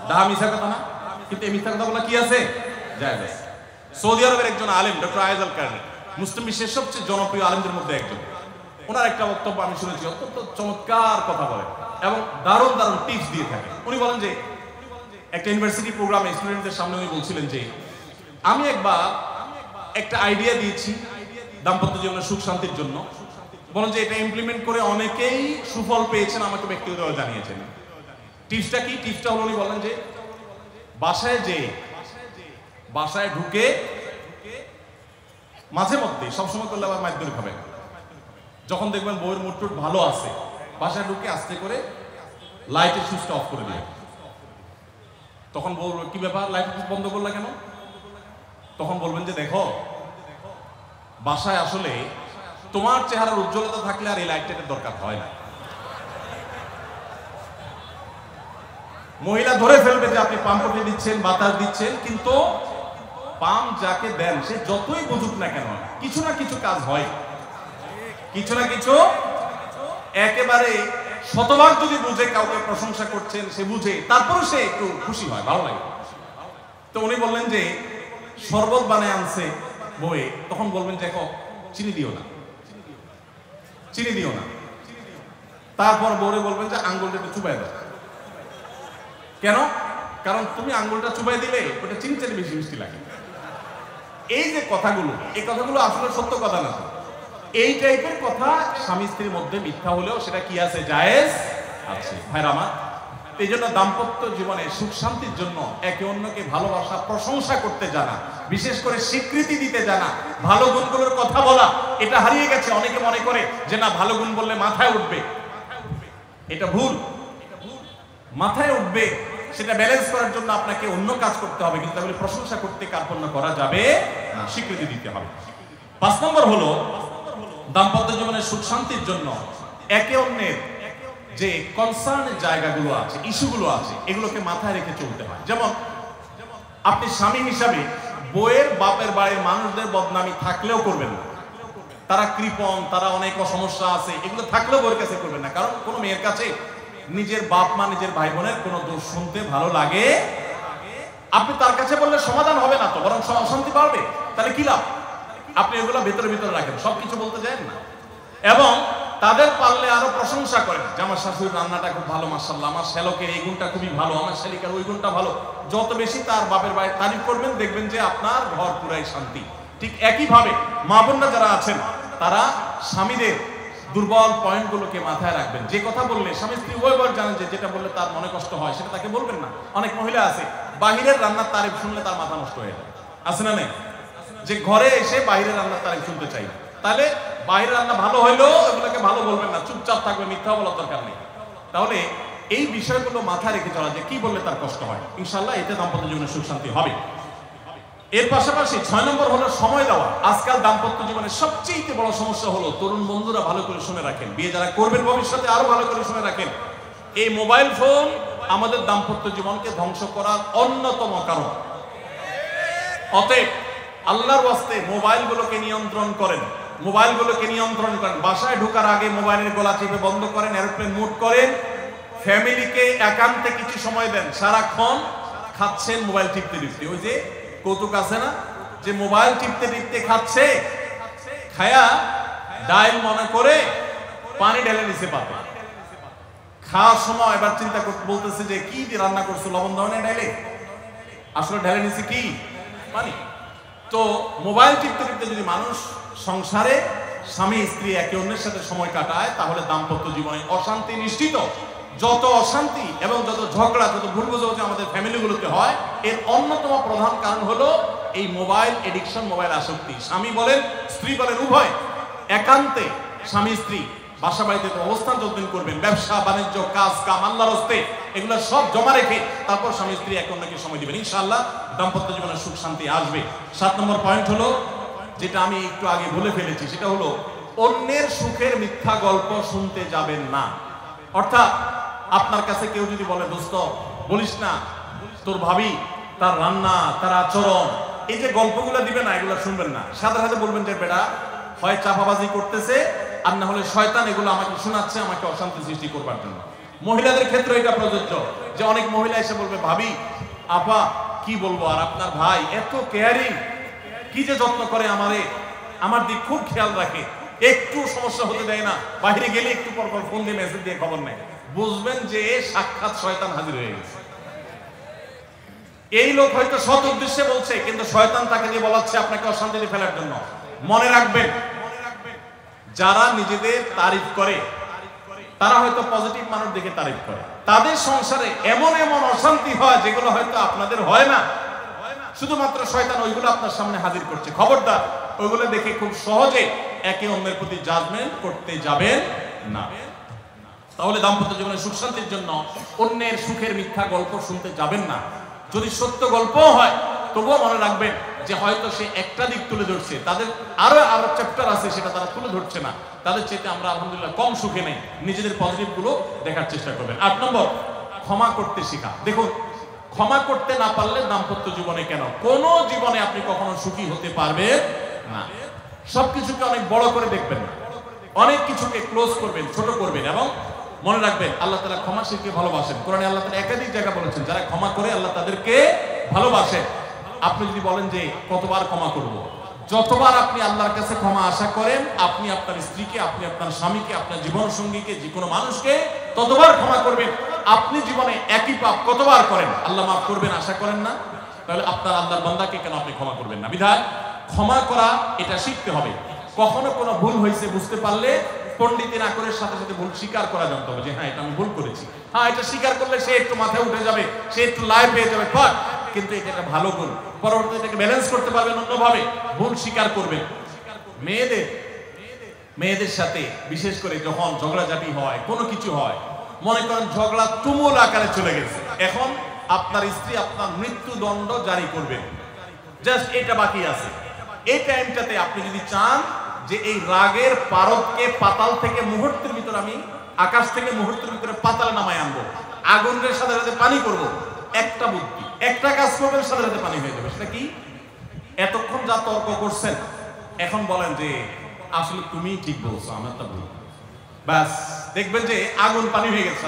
ডাহা মিথ্যা কথা না? কিন্তু এই মিথ্যা কথা বলা কি আছে? জায়েজ আছে। সৌদি আরবের একজন আলেম ডক্টর আয়েজ আল কারনি, মুসলিম বিশ্বের সবচেয়ে জনপ্রিয় আলেমদের মধ্যে একজন। ওনার একটা বক্তব্য আমি শুনেছি, অত্যন্ত চমৎকার কথা বলেন এবং দারুণ দারুণ টিপস দিয়ে থাকে। উনি বলেন যে একটা ইউনিভার্সিটি প্রোগ্রামে স্টুডেন্টদের সামনে উনি বলছিলেন যে আমি একবার একটা আইডিয়া দিয়েছি দাম্পত্য জীবনের সুখ শান্তির জন্য। বলেন যে এটা ইমপ্লিমেন্ট করে অনেকেই সুফল পেয়েছেন, আমাকে ব্যক্তিগতভাবে জানিয়েছেন। টিপসটা কি? টিপসটা হলো, উনি বলেন যে বাসায় ঢুকে মাঝে মধ্যে, সবসময় করলে আবার মাইর ধরে খাবেন, যখন দেখবেন বউয়ের মুড টুড ভালো আছে, বাসায় ঢুকে আস্তে করে লাইটের সুইচটা অফ করে দিবেন। তখন বলবো, কি ব্যাপার, লাইট বন্ধ করলা কেন? তখন বলবেন যে দেখো, বাসায় আসলে তোমার চেহারার উজ্জ্বলতা থাকলে আর এই লাইটের দরকার হয় না। মহিলা ধরে ফেলবে যে আপনি পাম্পটি দিচ্ছেন, বাতাস দিচ্ছেন, কিন্তু পাম্প যাকে দেন সে যতই বুঝুক না কেন, কিছু না কিছু কাজ হয়, কিছু না কিছু। একেবারে শতভাগ যদি বুঝে কাউকে প্রশংসা করছেন, সে বুঝে, তারপরে সে একটু খুশি হয়, ভালো লাগে। তো উনি বললেন যে শরবত বানায় আনছে বউয়ে, তখন বলবেন দেখো চিনি দিও না, চিনি দিও না। তারপর বউরে বলবেন যে আঙ্গুলটা একটু চুবাই দাও। কেন? কারণ তুমি আঙ্গুলটা চুবাই দিলে ওটা চিনি চাইলে বেশি মিষ্টি লাগে। এই যে কথাগুলো, এই কথাগুলো আসলে সত্য কথা না। এই টাইপের কথা স্বামী স্ত্রীর মধ্যে মিথ্যা হলেও সেটা কি আছে? জায়েজ আছে। ভাইরা আমার, এই জন্য দাম্পত্য জীবনে সুখ শান্তির জন্য একে অন্যকে ভালোবাসা, প্রশংসা করতে জানা, বিশেষ করে স্বীকৃতি দিতে জানা, ভালো গুণগুলোর কথা বলা, এটা হারিয়ে গেছে। অনেকে মনে করে যে না, ভালো গুণ বললে মাথায় উঠবে, এটা ভুল। মাথায় উঠবে সেটা ব্যালেন্স করার জন্য আপনাকে অন্য কাজ করতে হবে, কিন্তু তাহলে প্রশংসা করতে কার্পণ্য করা যাবে না, স্বীকৃতি দিতে হবে। 5 নম্বর হলো দাম্পত্য জীবনের সুখ শান্তির জন্য একে অন্যের যে কনসার্নের জায়গাগুলো আছে, ইস্যুগুলো আছে, এগুলোকে মাথায় রেখে চলতে হয়। যেমন আপনি স্বামী হিসাবে বউয়ের বাপের বাড়ির মানুষদের বদনামি থাকলেও করবেন না। তারা কৃপণ, তারা অনেক সমস্যা আছে, এগুলো থাকলেও বউয়ের কাছে করবেন না। কারণ কোনো মেয়ের কাছে নিজের বাপ মা, নিজের ভাই বোনের কোনো দোষ শুনতে ভালো লাগে। আপনি তার কাছে বললে সমাধান হবে না, তো বরং অশান্তি বাড়বে। তাহলে কি লাভ? আপনি এগুলো ভেতরে ভিতরে রাখেন, সবকিছু বলতে যান না। এবং তাদের পারলে আরো প্রশংসা করেন যে আমার শাশুড়ির রান্নাটা খুব ভালো, মাশাআল্লাহ, আমার শ্যালকের এই গুণটা খুবই ভালো, আমার শালিকার ওই গুণটা ভালো। যত বেশি তার বাপের বাড়ির তারিফ করবেন, দেখবেন যে আপনার ঘর পুরাই শান্তি। ঠিক একইভাবে মা বোনরা যারা আছেন তারা স্বামীদের দুর্বল পয়েন্টগুলোকে মাথায় রাখবেন। যে কথা বললে স্বামী স্ত্রী উভয়বার জানেন যে যেটা বললে তার মনে কষ্ট হয় সেটা তাকে বলবেন না। অনেক মহিলা আছে বাহিরের রান্নার তারিফ শুনলে তার মাথা নষ্ট হয়ে যায়, আছে না নেই? যে ঘরে এসে বাইরের রান্নার তারিফ শুনতে চাই, তাহলে বাইরের রান্না ভালো হইলেও এগুলোকে ভালো বলবেন না, চুপচাপ থাকবে, মিথ্যা বলার দরকার নেই। তাহলে এই বিষয়গুলো মাথায় রেখে চলা যে কি বললে তার কষ্ট হয়, ইনশাআল্লাহ এতে দাম্পত্য জীবনে সুখ শান্তি হবে। এর পাশাপাশি 6 নম্বর হলো সময় দেওয়া। আজকাল দাম্পত্য জীবনের সবচেয়ে বড় সমস্যা হলো, তরুণ বন্ধুরা ভালো করে শুনে রাখেন, বিয়ে যারা করবেন ভবিষ্যতে আরো ভালো করে শুনে রাখেন, এই মোবাইল ফোন আমাদের দাম্পত্য জীবনকে ধ্বংস করার অন্যতম কারণ। অতএব আল্লাহর ওয়াস্তে মোবাইলগুলোকে নিয়ন্ত্রণ করেন, মোবাইলগুলোকে নিয়ন্ত্রণ করেন। বাসায় ঢোকার আগে মোবাইলের গলা চেপে বন্ধ করেন, এরোপ্লেন মুড করেন। ফ্যামিলিকে একান্তে কিছু সময় দেন। সারাক্ষণ খাচ্ছেন মোবাইল টিপতে টিপতে, ওই যে কৌতুক আছে না যে মোবাইল টিপতে টিপতে খাচ্ছে, খায়া ডাইল মনে করে পানি ঢেলে নিচে পাতে। খাওয়ার সময় এবার চিন্তা করতে বলতেছে যে কি দিয়ে রান্না করছো, লবণ দাও না ডাইলে, আসলে ঢেলে নিচে কি পানি। তো মোবাইল টিপতে টিপতে যদি মানুষ সংসারে স্বামী স্ত্রী একে অন্যের সাথে সময় কাটায়, তাহলে দাম্পত্য জীবনে অশান্তি নিশ্চিত। যত অশান্তি এবং যত ঝগড়া, যত ভুল বোঝাবুঝি আমাদের ফ্যামিলিগুলোতে হয়, এর অন্যতম প্রধান কারণ হলো এই মোবাইল এডিকশন, মোবাইল আসক্তি। স্বামী বলেন স্ত্রী বলেন উভয় একান্তে স্বামী স্ত্রী বাসা বাড়িতে অবস্থান যতদিন করবেন, ব্যবসা বাণিজ্য কাজ কাম আল্লাহর হস্তে, এগুলো সব জমা রেখে তারপর স্বামী স্ত্রী একে অন্যকে সময় দিবেন, ইনশাআল্লাহ দাম্পত্য জীবনে সুখ শান্তি আসবে। 7 নম্বর পয়েন্ট হলো, যেটা আমি একটু আগে বলে ফেলেছি, সেটা হলো অন্যের সুখের মিথ্যা গল্প শুনতে যাবেন না। অর্থাৎ আপনার কাছে কেউ যদি বলে দোস্ত বলিস না, তোর ভাবি তার রান্না তার আচরণ, এই যে গল্পগুলো দিবে না, এগুলো শুনবেন না। সাথে সাথে বলবেন যে বেটা হয় চাপাবাজি করতেছে, আর না হলে শয়তান এগুলো আমাকে শোনাচ্ছে আমাকে অশান্তি সৃষ্টি করবার জন্য। মহিলাদের ক্ষেত্রে এটা প্রযোজ্য, যে অনেক মহিলা এসে বলবে ভাবি আপা কি বলবো, আর আপনার ভাই এত কেয়ারিং, কি যে যত্ন করে আমারে, আমার দিক খুব খেয়াল রাখে, একটু সমস্যা হতে দেয় না, বাইরে গেলে একটু পর পর ফোন দিয়ে মেসেজ দিয়ে খবর নেয়। বুঝবেন যে সাক্ষাৎ শয়তান হাজির হয়ে গেছে। এই লোক হয়তো সৎ উদ্দেশ্যে বলছে, কিন্তু শয়তান তাকে দিয়ে বলাচ্ছে আপনাকে অশান্তিতে ফেলার জন্য। মনে রাখবেন, যারা নিজেদের তারিফ করে তারা হয়তো পজিটিভ মানুষ দেখে তারিফ করে, তাদের সংসারে এমন এমন অশান্তি হয় যেগুলো হয়তো আপনাদের হয় না, শুধুমাত্র শয়তান ওইগুলো আপনার সামনে হাজির করছে। খবরদার, ওইগুলো দেখে খুব সহজে একে অন্যের প্রতি জাজমেন্ট করতে যাবেন না। তাহলে দাম্পত্য জীবনে সুখ শান্তির জন্য অন্যের সুখের মিথ্যা গল্প শুনতে যাবেন না। যদি সত্য গল্প হয় তবুও মনে রাখবেন যে হয়তো সে একটা দিক তুলে ধরছে, তাদের আরো আরো চ্যাপ্টার আছে সেটা তারা তুলে ধরছে না, তাদের চেয়ে আমরা আলহামদুলিল্লাহ কম সুখে নেই। নিজেদের পজিটিভ গুলো দেখার চেষ্টা করবেন। 8 নম্বর, ক্ষমা করতে শেখা। দেখুন, ক্ষমা করতে না পারলে দাম্পত্য জীবনে কেন কোন জীবনে আপনি কখনো সুখী হতে পারবেন না। সবকিছুকে অনেক বড় করে দেখবেন না, অনেক কিছুকে ক্লোজ করবেন, ছোট করবেন। এবং মনে রাখবেন আল্লাহ তাআলা ক্ষমাশীলকে ভালোবাসেন। কোরআনে আল্লাহ তাআলা একাধিক জায়গা বলেছেন যারা ক্ষমা করে আল্লাহ তাদেরকে ভালোবাসেন। আপনি যদি বলেন যে কতবার ক্ষমা করব, যতবার আপনি আল্লাহর কাছে ক্ষমা আশা করেন, আপনি আপনার স্ত্রীকে, আপনি আপনার স্বামীকে, আপনার জীবন সঙ্গীকে, যে কোনো মানুষকে ততবার ক্ষমা করবেন। আপনি জীবনে একই পাপ কতবার করেন আল্লাহ মাফ করবেন আশা করেন না, তাহলে আপনার আল্লাহর বান্দাকে কেন আপনি ক্ষমা করবেন না? বিধায় ক্ষমা করা এটা শিখতে হবে। কখনো কোনো ভুল হয়েছে বুঝতে পারলে পণ্ডিতের আকরের সাথে সাথে ভুল স্বীকার করা জানতে হবে, যে হ্যাঁ এটা আমি ভুল করেছি। হ্যাঁ, এটা স্বীকার করলে সে একটু মাথায় উঠে যাবে, সে একটু লাইফ পেয়ে যাবে, কিন্তু এটা একটা ভালো গুণ। পরবর্তীতে এটাকে ব্যালেন্স করতে পারবেন অন্যভাবে, ভুল স্বীকার করবেন। মেয়েদের সাথে বিশেষ করে যখন ঝগড়াঝাটি হয়, কোনো কিছু হয়, মনে করেন ঝগড়া তুমুল আকারে চলে গেছে, এখন আপনার স্ত্রী আপনার মৃত্যুদণ্ড জারি করবে, জাস্ট এটা বাকি আছে। এই টাইমটাতে আপনি যদি চান যে এই রাগের পারদকে পাতাল থেকে মুহূর্তের ভিতর, আমি আকাশ থেকে মুহূর্তের ভিতরে পাতালে নামায় আনবো, আগুনের সাথে সাথে পানি করবো, একটা বুদ্ধি, একটা কাজ করবেন, সাথে সাথে পানি হয়ে যাবে। সেটা কি? এতক্ষণ যা তর্ক করছেন এখন বলেন যে আসলে তুমি ঠিক বলছো, আমার তা ভুল, ব্যাস দেখবেন যে আগুন পানি হয়ে গেছে।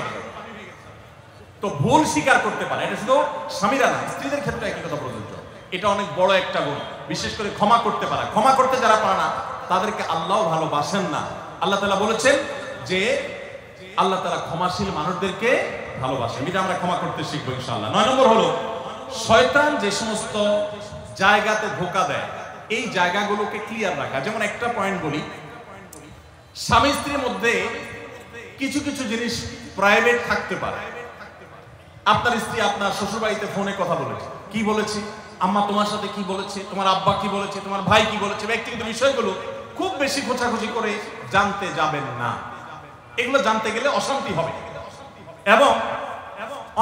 তো ভুল স্বীকার করতে পারে, এটা শুধু স্বামীরা না, স্ত্রীদের ক্ষেত্রে একই কথা প্রযোজ্য। এটা অনেক বড় একটা গুণ। বিশেষ করে ক্ষমা করতে পারা। ক্ষমা করতে যারা পারে না তাদেরকে আল্লাহ ভালোবাসেন না। আল্লাহ তাআলা বলেছেন যে আল্লাহ তাআলা ক্ষমাশীল মানুষদেরকে ভালোবাসেন। এটা আমরা ক্ষমা করতে শিখবো ইনশাআল্লাহ। 9 নম্বর হলো শয়তান যে সমস্ত জায়গাতে ধোঁকা দেয় এই জায়গাগুলোকে ক্লিয়ার রাখা। যেমন একটা পয়েন্ট বলি, স্বামী স্ত্রীর মধ্যে কিছু কিছু জিনিস প্রাইভেট থাকতে পারে। আপনার স্ত্রী আপনার শ্বশুর বাড়িতে ফোনে কথা বলেছে, কি বলেছে, আম্মা তোমার সাথে কি বলেছে, তোমার আব্বা কি বলেছে, তোমার ভাই কি বলেছে, ব্যক্তিগত বিষয়গুলো খুব বেশি খোঁচাখুচি করে জানতে যাবেন না। এগুলো জানতে গেলে অশান্তি হবে। এবং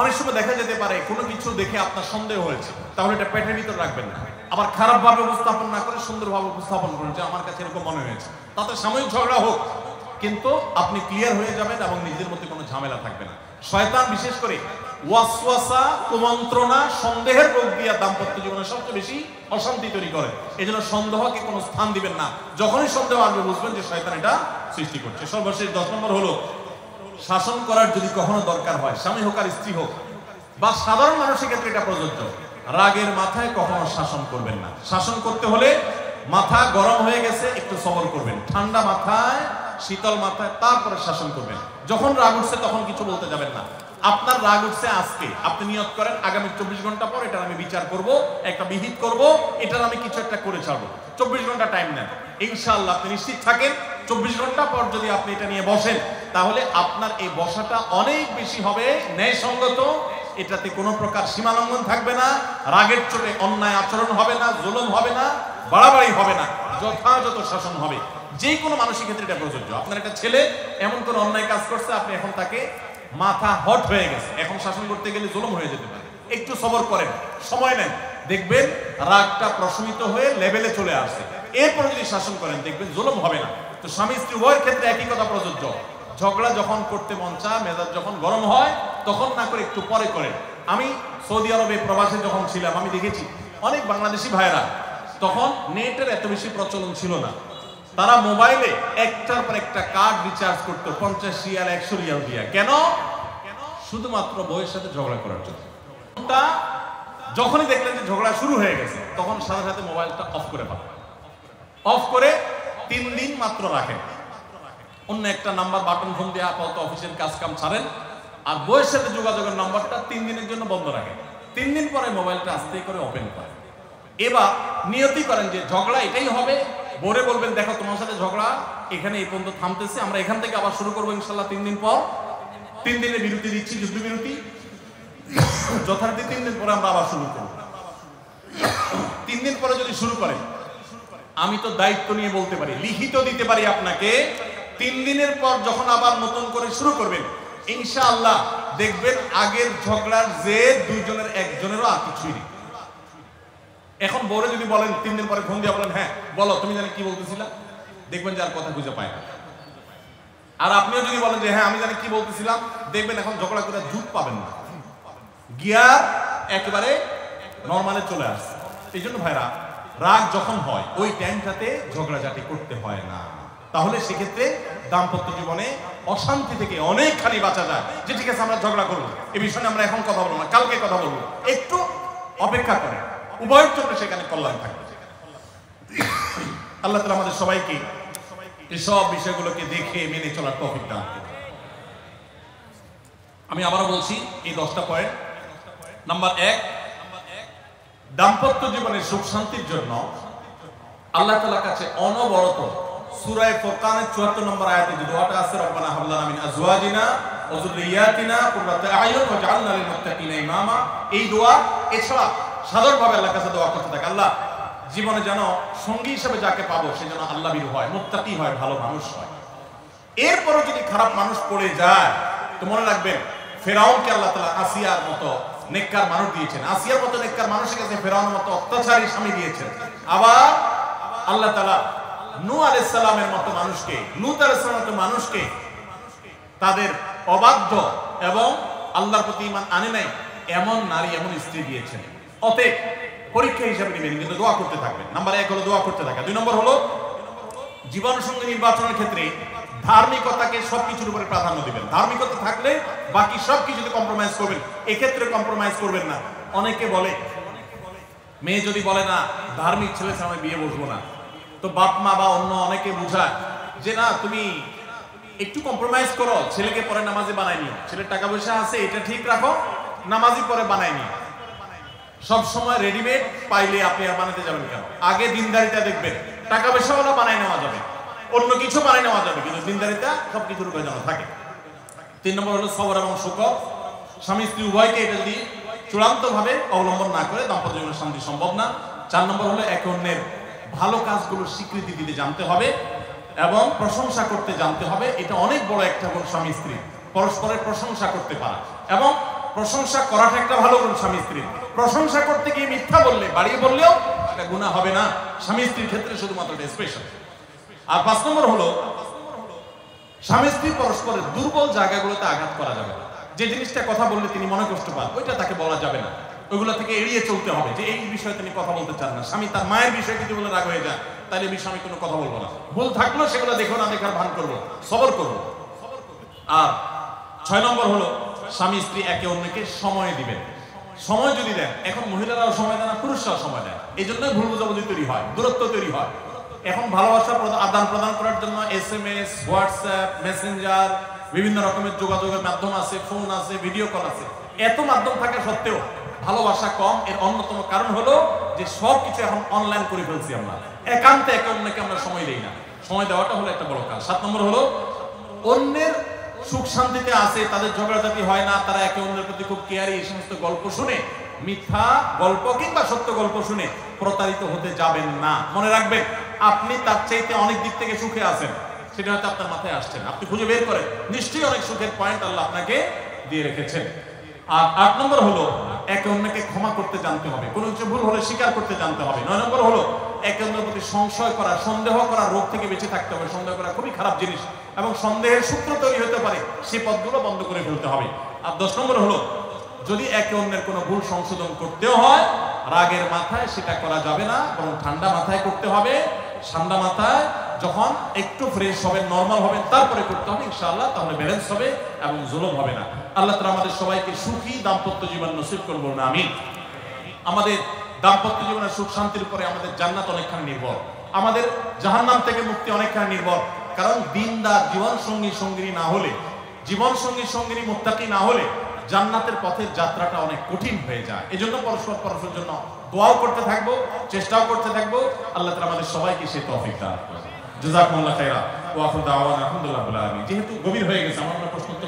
অনেক সময় দেখা যেতে পারে কোনো কিছু দেখে আপনার সন্দেহ হয়েছে, তাহলে এটা পেটের ভিতর রাখবেন না। আবার খারাপ ভাবে উপস্থাপন না করে সুন্দরভাবে উপস্থাপন করুন যে আমার কাছে এরকম মনে হয়েছে। তাতে সাময়িক ঝগড়া হোক, কিন্তু আপনি ক্লিয়ার হয়ে যাবেন এবং নিজের মধ্যে কোনো ঝামেলা থাকবে না। শয়তান বিশেষ করে ওয়াসওয়াসা, কুমন্ত্রণা, সন্দেহের রোগ দিয়ে দাম্পত্য জীবনে সবচেয়ে বেশি অশান্তি তৈরি করে। এজন্য সন্দেহকে কোনো স্থান দিবেন না। যখনই সন্দেহ আসবে বুঝবেন যে শয়তান এটা সৃষ্টি করছে। সর্বশেষ 10 নম্বর হলো শাসন করার যদি কখনো দরকার হয়, স্বামী হোক আর স্ত্রী হোক বা সাধারণ মানুষের ক্ষেত্রে এটা প্রযোজ্য, রাগের মাথায় কখনো শাসন করবেন না। শাসন করতে হলে মাথা গরম হয়ে গেছে একটু সবর করবেন, ঠান্ডা মাথায় শীতল মাথায় তারপরে শাসন করবেন। যখন রাগ উঠছে তখন কিছু বলতে যাবেন না। আপনার রাগ উঠছে আজকে, আপনি নিয়ত করেন আগামী 24 ঘন্টা পর এটার আমি বিচার করব, একটা বিহিত করব, এটার আমি কিছু একটা করে ছাড়বো। 24 ঘন্টা টাইম নেন, ইনশাআল্লাহ আপনি নিশ্চিত থাকেন 24 ঘন্টা পর যদি আপনি এটা নিয়ে বসেন তাহলে আপনার এই বসাটা অনেক বেশি হবে ন্যায়সঙ্গত। এটাতে কোনো প্রকার সীমালঙ্ঘন থাকবে না, রাগের চোটে অন্যায় আচরণ হবে না, জুলুম হবে না, বাড়াবাড়ি হবে না, যথাযথ শাসন হবে। যে কোনো মানুষের ক্ষেত্রে এটা প্রযোজ্য। আপনার একটা ছেলে এমন কোন অন্যায় কাজ করছে, আপনি এখন তাকে মাথা হট হয়ে গেছে, এখন শাসন করতে গেলে জুলুম হয়ে যেতে পারে। একটু সবর করেন, সময় নেন, দেখবেন রাগটা প্রশমিত হয়ে লেভেলে চলে আসছে। এরপর যদি শাসন করেন দেখবেন জুলুম হবে না। তো স্বামী স্ত্রী উভয়ের ক্ষেত্রে একই কথা প্রযোজ্য। ঝগড়া যখন করতে মন চায়, মেজাজ যখন গরম হয় তখন না করে একটু পরে করেন। আমি সৌদি আরবে প্রবাসে যখন ছিলাম আমি দেখেছি অনেক বাংলাদেশি ভাইরা, তখন নেটের এত বেশি প্রচলন ছিল না, তারা মোবাইলে একটার পর একটা কার্ড রিচার্জ করতো 50 রিয়াল 100 রিয়াল দিয়া। কেন? শুধুমাত্র বউয়ের সাথে ঝগড়া করার জন্য। যখনই দেখলেন যে ঝগড়া শুরু হয়ে গেছে তখন সাথে সাথে মোবাইলটা অফ করে পাবেন। অফ করে 3 দিন মাত্র রাখেন, অন্য একটা নাম্বার বাটন ফোন দিয়ে আপাতত অফিসের কাজ কাম ছাড়েন, আর বউয়ের সাথে যোগাযোগের নাম্বারটা 3 দিনের জন্য বন্ধ রাখেন। 3 দিন পরে মোবাইলটা আস্তে করে ওপেন করেন। এবার নিয়তি করেন যে ঝগড়া এটাই হবে। বরে বলবেন দেখো তোমার সাথে ঝগড়া এখানে এই পর্যন্ত থামতেছে, আমরা এখান থেকে আবার শুরু করবো ইনশাল্লাহ 3 দিন পর। 3 দিনের বিরতি দিচ্ছি, যুদ্ধ বিরতি, যথারীতি 3 দিন পরে আমরা আবার শুরু করব। 3 দিন পরে যদি শুরু করেন, আমি তো দায়িত্ব নিয়ে বলতে পারি, লিখিত দিতে পারি আপনাকে, 3 দিনের পর যখন আবার নতুন করে শুরু করবেন ইনশাআল্লাহ দেখবেন আগের ঝগড়ার যে দুইজনের একজনেরও আর কিছুই নেই। এখন বউরে যদি বলেন 3 দিন পরে ফোন দিয়ে বলেন হ্যাঁ বলো তুমি জানি কি বলতেছিলা, দেখবেন যে আর কথা খুঁজে পায় না। আর আপনিও যদি বলেন যে হ্যাঁ আমি জানি কি বলতেছিলাম, দেখবেন এখন ঝগড়া করে জুট পাবেন না, গিয়ার একেবারে নরমালে চলে আসছে। এই জন্য ভাইরা রাগ যখন হয় ওই টাইমটাতে ঝগড়াঝাটি করতে হয় না। তাহলে সেক্ষেত্রে দাম্পত্য জীবনে অশান্তি থেকে অনেকখানি বাঁচা যায়। যে ঠিক আছে আমরা ঝগড়া করবো, এই বিষয়ে আমরা এখন কথা বলবো না, কালকে কথা বলবো, একটু অপেক্ষা করে, উভয়ের জন্য সেখানে কল্যাণ থাকবে। আল্লাহ তাআলা আমাদের সবাইকে এই সব বিষয়গুলোকে দেখে মেনে চলার তৌফিক দান করুন। আমি আবারও বলছি এই 10টা পয়েন্ট। নাম্বার 1, দাম্পত্য জীবনের সুখ শান্তির জন্য আল্লাহ তাআলার কাছে অনবরত সূরা ফুরকানের 74 নম্বর আয়াতে যে দোয়াটা আছে, রব্বানা হাব লানা মিন আজওয়াজিনা ওয়া যুররিয়াতিনা কুররাতা আয়ুন ওয়াজআলনা লিল মুত্তাকিনা ইমামা, এই দোয়া এছাড়া সাধারণভাবে আল্লাহর কাছে দোয়া করতে থাকে, আল্লাহ জীবনে যেন সঙ্গী হিসেবে যাকে পাবো সে যেন আল্লাহ ভীরু হয়, মুত্তাকি হয়, ভালো মানুষ হয়। এরপরও যদি খারাপ মানুষ পড়ে যায় তো মনে রাখবেন ফেরাউনকে আল্লাহ তাআলা আসিয়ার মতো নেককার মানুষ দিয়েছেন, আসিয়ার মতো নেককার মানুষের কাছে ফেরাউনের মতো অত্যাচারী স্বামী দিয়েছেন। আবার আল্লাহ তাআলা নূহ আলাইহিস সালামের মতো মানুষকে, লূত আলাইহিস সালামের মতো মানুষকে তাদের অবাধ্য এবং আল্লাহর প্রতি ঈমান আনে নাই এমন নারী এমন স্ত্রী দিয়েছেন। অতএব পরীক্ষা হিসাবে নেবেন, কিন্তু দোয়া করতে থাকবেন। নাম্বার 1 হলো দোয়া করতে থাকা। 2 নম্বর হলো জীবন সঙ্গী নির্বাচনের ক্ষেত্রে ধার্মিকতাকে সবকিছুর উপরে প্রাধান্য দিবেন। ধার্মিকতা থাকলে বাকি সবকিছুতে কম্প্রোমাইজ করবেন, এক্ষেত্রে কম্প্রোমাইজ করবেন না। অনেকে বলে মেয়ে যদি বলে না ধার্মিক ছেলে ছাড়া আমি বিয়ে বসবো না, তো বাপ মা বা অন্য অনেকে বুঝায় যে না তুমি একটু কম্প্রোমাইজ করো, ছেলেকে পরে নামাজি বানাই নিও, ছেলের টাকা পয়সা আছে এটা ঠিক রাখো, নামাজি পরে বানাই নিও। সব সময় রেডিমেড পাইলে আপনি আর বানাতে যাবেন কেন? আগে দিনদারিতা দেখবেন, টাকা পয়সা ওরা বানাই নেওয়া যাবে, অন্য কিছু বানাই নেওয়া যাবে, কিন্তু দিনদারিতা সবকিছুর উপরে যেন থাকে। 3 নম্বর হলো সবর এবং শুকর। স্বামী স্ত্রী উভয়কে এটা যদি চূড়ান্ত ভাবে অবলম্বন না করে দাম্পত্য জীবনের শান্তি সম্ভব না। 4 নম্বর হলো একে অন্যের ভালো কাজগুলোর স্বীকৃতি দিতে জানতে হবে এবং প্রশংসা করতে জানতে হবে। এটা অনেক বড় একটা গুণ স্বামী স্ত্রী, পরস্পরের প্রশংসা করতে পারা, এবং প্রশংসা করাটা একটা ভালো গুণ স্বামী স্ত্রীর। প্রশংসা করতে গিয়ে মিথ্যা বললে, বাড়িয়ে বললেও এটা গুনাহ হবে না, স্বামী স্ত্রীর ক্ষেত্রে শুধুমাত্র এটা স্পেশাল। আর 5 নম্বর হলো স্বামী স্ত্রী পরস্পরের দুর্বল জায়গাগুলোতে আঘাত করা যাবে না। যে জিনিসটা কথা বললে তিনি মনে কষ্ট পান, ওইটা তাকে বলা যাবে না, ওইগুলো থেকে এড়িয়ে চলতে হবে। যে এই বিষয়ে তিনি কথা বলতে চান না, স্বামী তার মায়ের বিষয়ে কিছু বলে রাগ হয়ে যায়, তাহলে বিষয়ে আমি কোনো কথা বলবো না, ভুল থাকলেও সেগুলো দেখো না দেখার ভান করবো, সবর করবো। আর 6 নম্বর হলো স্বামী স্ত্রী একে অন্যকে সময় দিবেন। সময় যদি দেন, এখন মহিলারাও সময় দেন না, পুরুষরাও সময় দেন, এই জন্যই ভুল বোঝাবুঝি তৈরি হয়, দূরত্ব তৈরি হয়। এখন ভালোবাসা আদান প্রদান করার জন্য SMS, হোয়াটসঅ্যাপ, মেসেঞ্জার, বিভিন্ন রকমের যোগাযোগের মাধ্যম আছে, ফোন আছে, ভিডিও কল আছে। এত মাধ্যম থাকা সত্ত্বেও ভালোবাসা কম। এর অন্যতম কারণ হলো যে সবকিছু এখন অনলাইন করে ফেলছি আমরা, একান্তে একে অন্যকে আমরা সময় দেই না। সময় দেওয়াটা হলো একটা বড় কাজ। 7 নম্বর হলো অন্যের সুখ শান্তিতে আছে, তাদের ঝগড়াঝাটি হয় না, তারা একে অন্যের প্রতি খুব কেয়ারি। এই সমস্ত গল্প শুনে, মিথ্যা গল্প কিংবা সত্য গল্প শুনে প্রতারিত হতে যাবেন না। মনে রাখবেন আপনি তার চাইতে অনেক দিক থেকে সুখে আছেন, সেটা হয়তো আপনার মাথায় আসছে না, আপনি খুঁজে বের করেন, নিশ্চয়ই অনেক সুখের পয়েন্ট আল্লাহ আপনাকে দিয়ে রেখেছেন। আর 8 নম্বর হলো একে অন্যকে ক্ষমা করতে জানতে হবে, কোনো কিছু ভুল হলে স্বীকার করতে জানতে হবে। 9 নম্বর হলো একে অন্যের প্রতি সংশয় করা, সন্দেহ করা রোগ থেকে বেঁচে থাকতে হবে। সন্দেহ করা খুবই খারাপ জিনিস এবং সন্দেহের সূত্র তৈরি হতে পারে, সেই পথগুলো বন্ধ করে ফেলতে হবে। আর 10 নম্বর হলো যদি একে অন্যের কোনো ভুল সংশোধন করতেও হয়, রাগের মাথায় সেটা করা যাবে না, বরং ঠান্ডা মাথায় করতে হবে। ঠান্ডা মাথায় যখন একটু ফ্রেশ হবেন, নরমাল হবেন, তারপরে করতে হবে ইনশাআল্লাহ, তাহলে ব্যালেন্স হবে এবং জুলুম হবে না। আল্লাহ তাআলা আমাদের সবাইকে সুখী দাম্পত্য জীবন নসিব করুন না, আমিন। আমাদের দাম্পত্য জীবনের সুখ শান্তির উপরে আমাদের জান্নাত অনেকখানি নির্ভর, আমাদের জাহান্নাম থেকে মুক্তি অনেকখানি নির্ভর। কারণ দিনদার জীবন সঙ্গী সঙ্গিনী না হলে, জীবন সঙ্গী সঙ্গিনী মুত্তাকি না হলে জান্নাতের পথের যাত্রাটা অনেক কঠিন হয়ে যায়। এজন্য পরস্পরের জন্য দোয়াও করতে থাকবো, চেষ্টাও করতে থাকবো। আল্লাহ তাআলা আমাদের সবাইকে সেই তৌফিক দান করুন। জাযাকুমুল্লাহু খাইরা ওয়া আখিরু দাওয়ানা আলহামদুলিল্লাহি রাব্বিল আলামিন। যেহেতু গভীর হয়ে গেছে, আমরা